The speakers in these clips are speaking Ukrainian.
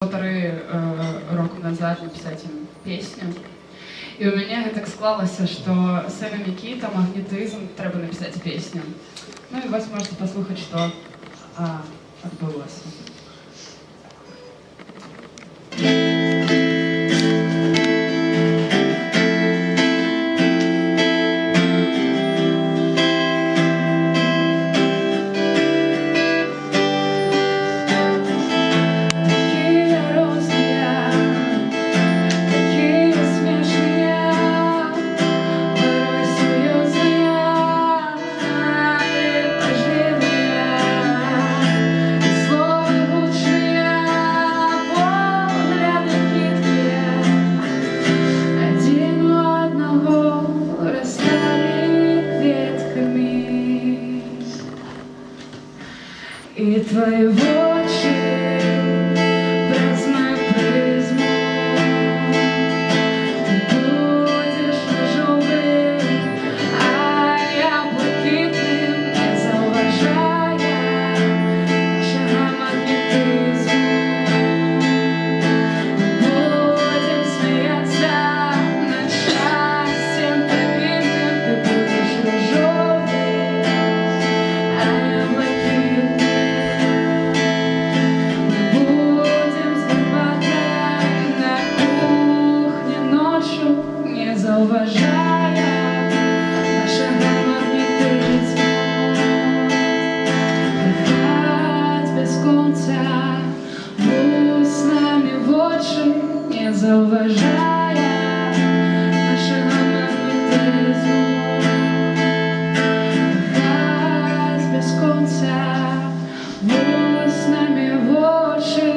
Року назад написать им песню. І у мене так склалося, що Сена Мікіта, магнетизм, треба написати песню. Ну і ви зможете послухати, що відбулося. И твои очи праздную призму, ты будешь рожевым, а я блакитным, не зауважая нашего магнетизму. Будем смеяться над счастьем побитым, ты будешь рожевым, а я блакитным. Зауважая нашего магнетизму, дихать без конца, будь с нами в очі, не зауважая нашего магнетизму, дихать без конца, будь с нами в очі.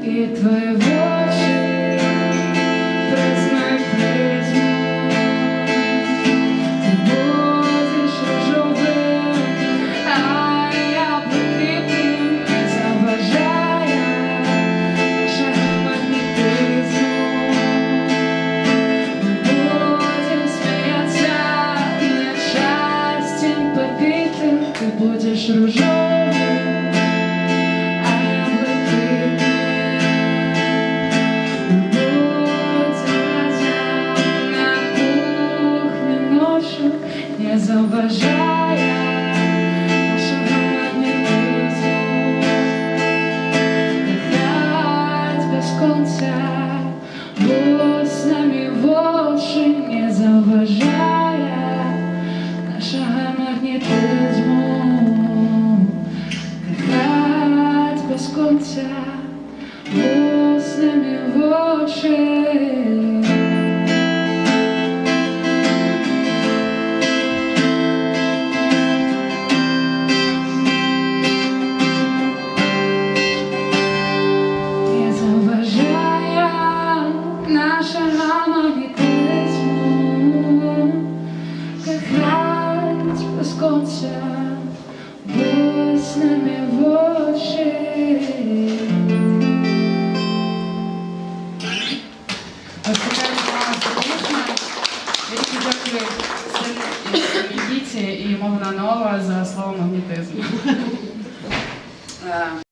И твои очи праздную призму, ты будешь рожевым, а я блакитным, не зауважая нашего магнетизму. Мы будем смеяться над счастьем побитым, ты будешь рожевым. Не зауважая нашего магнетизму, дихать без конца, будь с нами в очі, не зауважая нашого магнетизму, дихать без конца, будь с нами в очі. Нашего магнетизму, кохать без конца, будь с нами в очі. Ось така відбулася пісня. Велике дякую Сені Мікіті і Могна Нова за слово магнетизм.